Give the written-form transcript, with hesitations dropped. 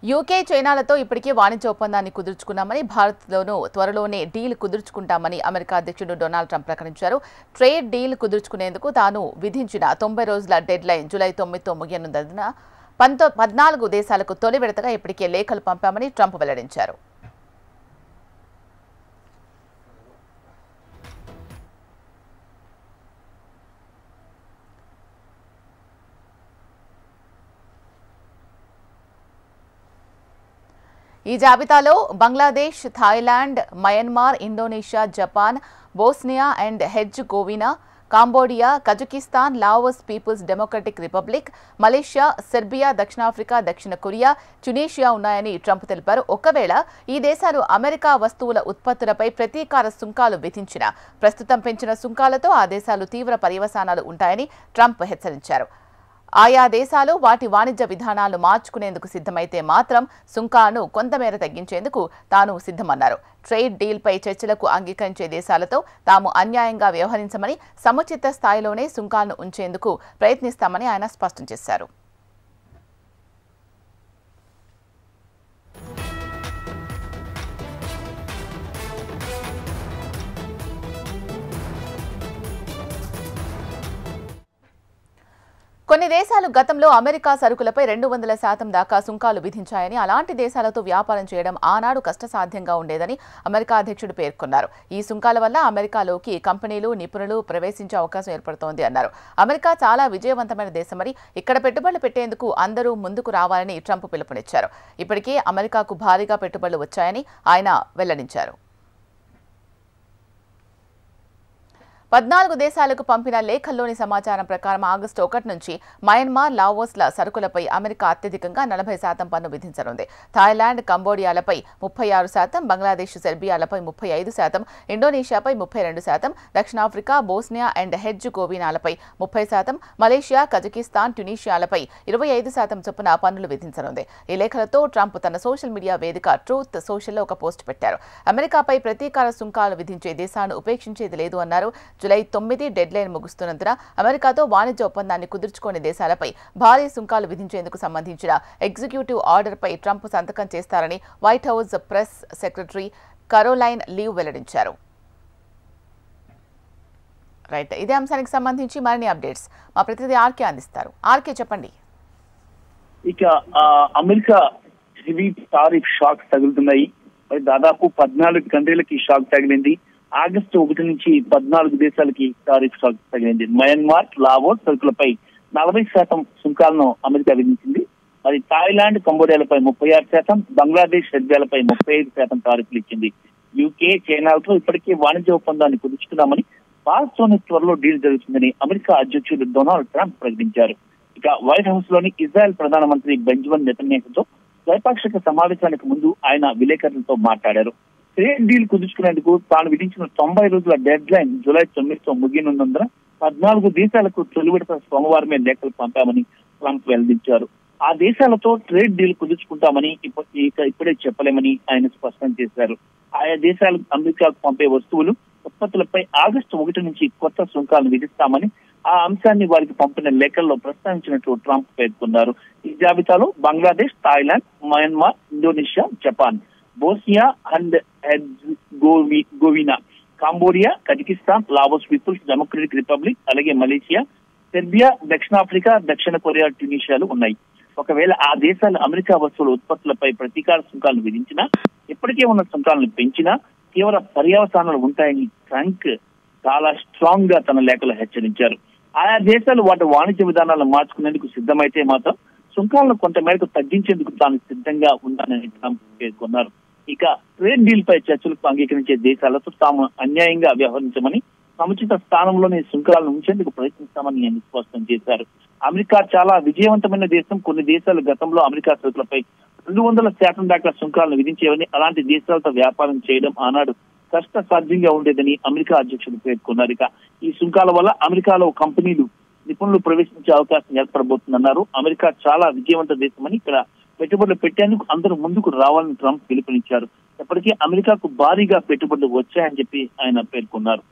UK చైనాలతో ఇప్పటికే వాణిజ్య ఒప్పందాన్ని కుదుర్చుకున్నామని, భారత్లోనూ త్వరలోనే డీల్ కుదుర్చుకుంటామని అమెరికా అధ్యక్షుడు డొనాల్డ్ ట్రంప్ ప్రకటించారు. ట్రేడ్ డీల్ కుదుర్చుకునేందుకు తాను విధించిన 90 రోజుల డెడ్ లైన్ జూలై 9తో ముగియనుందన్న 14 దేశాలకు తొలి విడతగా ఇప్పటికే లేఖలు పంపామని ట్రంప్ వెల్లడించారు. ఈ జాబితాలో Bangladesh, Thailand, Myanmar, Indonesia, Japan, Bosnia and Herzegovina, Cambodia, Kazakhstan, Laos People's Democratic Republic, Malaysia, Serbia, దక్షిణాఫ్రికా, దక్షిణ కొరియా, ట్యునీషియా ఉన్నాయని ట్రంప్ తెలిపారు. ఒకవేళ ఈ దేశాలు అమెరికా వస్తువుల ఉత్పత్తులపై ప్రతీకార సుంకాలు విధించినా ప్రస్తుతం పెంచిన సుంకాలతో ఆ దేశాలు తీవ్ర పర్యవసానాలు ఉంటాయని ట్రంప్ హెచ్చరించారు. ఆయా దేశాలు వాటి వాణిజ్య విధానాలు మార్చుకునేందుకు సిద్ధమైతే మాత్రం సుంకాలను కొంతమేర తగ్గించేందుకు తాను సిద్ధమన్నారు. ట్రేడ్ డీల్పై చర్చలకు అంగీకరించే దేశాలతో తాము అన్యాయంగా వ్యవహరించమని, సముచిత స్థాయిలోనే సుంకాలను ఉంచేందుకు ప్రయత్నిస్తామని ఆయన స్పష్టం చేశారు. కొన్ని దేశాలు గతంలో అమెరికా సరుకులపై 200% దాకా సుంకాలు విధించాయని, అలాంటి దేశాలతో వ్యాపారం చేయడం ఆనాడు కష్టసాధ్యంగా ఉండేదని అమెరికా అధ్యక్షుడు పేర్కొన్నారు. ఈ సుంకాల వల్ల అమెరికాలోకి కంపెనీలు, నిపుణులు ప్రవేశించే అవకాశం ఏర్పడుతోంది అన్నారు. అమెరికా చాలా విజయవంతమైన దేశమని, ఇక్కడ పెట్టుబడులు పెట్టేందుకు అందరూ ముందుకు రావాలని ట్రంప్ పిలుపునిచ్చారు. ఇప్పటికే అమెరికాకు భారీగా పెట్టుబడులు వచ్చాయని ఆయన వెల్లడించారు. 14 దేశాలకు పంపిన లేఖల్లోని సమాచారం ప్రకారం ఆగస్టు 1 నుంచి మయన్మార్, లావోస్ల సరుకులపై అమెరికా అత్యధికంగా 40% పన్ను విధించనుంది. థాయిలాండ్, కంబోడియాలపై 36%, బంగ్లాదేశ్, సెర్బియాలపై 35%, ఇండోనేషియాపై 32%, దక్షిణాఫ్రికా, బోస్నియా అండ్ హెర్జగోవినాలపై 30%, మలేషియా, కజకిస్తాన్, ట్యునీషియాలపై 25% చొప్పున పన్నులు విధించనుంది. ఈ లేఖలతో ట్రంప్ తన సోషల్ మీడియా వేదిక ట్రూత్ సోషల్లో ఒక పోస్ట్ పెట్టారు. అమెరికాపై ప్రతీకార సుంకాలు విధించే దేశాలను ఉపేక్షించేది లేదు అన్నారు. జూలై 9 డెడ్ లైన్ ముగుస్తున్నందున అమెరికాతో వాణిజ్య ఒప్పందాన్ని కుదుర్చుకునే దేశాలపై భారీ సుంకాలు విధించేందుకు సంబంధించిన ఎగ్జిక్యూటివ్ ఆర్డర్పై ట్రంప్ సంతకం చేస్తారని white house press secretary Caroline leave వెల్లడించారు. రైట్, ఇదే అంశానికి సంబంధించి మరిన్ని అప్డేట్స్ మా ప్రతినిధి ఆర్కే అందిస్తారు. ఆర్కే, చెప్పండి. ఇక అమెరికా హెవీ టారిఫ్ షాక్ తగులుతున్నాయి. దాదాపు 14 కంట్రీలకి షాక్ తగిలింది. ఆగస్టు 1 నుంచి 14 దేశాలకి టారిఫ్ షాక్ తగిలింది. మయన్మార్, లావోస్ సరుకులపై 40% సుంకాలను అమెరికా విధించింది. మరి థాయిలాండ్, కంబోడియాలపై 36%, బంగ్లాదేశ్, సెర్బియాలపై 35% టారిఫ్లు ఇచ్చింది. యూకే, చైనాలతో ఇప్పటికే వాణిజ్య ఒప్పందాన్ని కుదుర్చుకున్నామని, భారత్లోని త్వరలో డీల్ జరుగుతుందని అమెరికా అధ్యక్షుడు డొనాల్డ్ ట్రంప్ ప్రకటించారు. ఇక వైట్ హౌస్ లోని ఇజ్రాయెల్ ప్రధానమంత్రి బెంజమిన్ నెతన్యాహుతో ద్వైపాక్షిక సమావేశానికి ముందు ఆయన విలేకరులతో మాట్లాడారు. ట్రేడ్ డీల్ కుదుర్చుకునేందుకు తాను విధించిన 90 రోజుల డెడ్ లైన్ జూలై 9తో ముగియనున్నందున 14 దేశాలకు తొలి విడత సోమవారమే లేఖలు పంపామని ట్రంప్ వెల్లడించారు. ఆ దేశాలతో ట్రేడ్ డీల్ కుదుర్చుకుంటామని ఇప్పుడే చెప్పలేమని ఆయన స్పష్టం చేశారు. ఆయా దేశాలు అమెరికాకు పంపే వస్తువులు, ఉత్పత్తులపై ఆగస్టు 1 నుంచి కొత్త సుంకాలను విధిస్తామని ఆ అంశాన్ని వారికి పంపిన లేఖల్లో ప్రస్తావించినట్లు ట్రంప్ పేర్కొన్నారు. ఈ జాబితాలో Bangladesh, Thailand, Myanmar, Indonesia, Japan, Bosnia and Herzegovina, Cambodia, Kazakhstan, Laos People's Democratic Republic, అలాగే మలేషియా, సెర్బియా, దక్షిణాఫ్రికా, దక్షిణ కొరియా, ట్యునీషియాలు ఉన్నాయి. ఒకవేళ ఆ దేశాలు అమెరికా వస్తువుల ఉత్పత్తులపై ప్రతీకార సుంకాలను విధించినా, ఇప్పటికే ఉన్న సుంకాలను పెంచినా తీవ్ర పర్యవసానాలు ఉంటాయని ట్రంప్ చాలా స్ట్రాంగ్ గా తన లేఖలో హెచ్చరించారు. ఆయా దేశాలు వాటి వాణిజ్య విధానాలను మార్చుకునేందుకు సిద్ధమైతే మాత్రం సుంకాలను కొంత మేరకు తగ్గించేందుకు తాను సిద్ధంగా ఉన్నానని ట్రంప్ పేర్కొన్నారు. ఇక ట్రేడ్ డీల్ పై చర్చలకు అంగీకరించే దేశాలతో తాము అన్యాయంగా వ్యవహరించమని, సముచిత స్థానంలోని సుంకాలను ఉంచేందుకు ప్రయత్నిస్తామని ఆయన స్పష్టం చేశారు. అమెరికా చాలా విజయవంతమైన దేశం. కొన్ని దేశాలు గతంలో అమెరికా సరుకులపై 200% దాకా సుంకాలను విధించేవని, అలాంటి దేశాలతో వ్యాపారం చేయడం ఆనాడు కష్టసాధ్యంగా ఉండేదని అమెరికా అధ్యక్షుడు పేర్కొన్నారు. ఇక ఈ సుంకాల వల్ల అమెరికాలో కంపెనీలు, నిపుణులు ప్రవేశించే అవకాశం ఏర్పడబోతుందన్నారు. అమెరికా చాలా విజయవంత దేశమని, ఇక్కడ పెట్టుబడులు పెట్టేందుకు అందరూ ముందుకు రావాలని ట్రంప్ పిలుపునిచ్చారు. ఇప్పటికే అమెరికాకు భారీగా పెట్టుబడులు వచ్చాయని చెప్పి ఆయన పేర్కొన్నారు.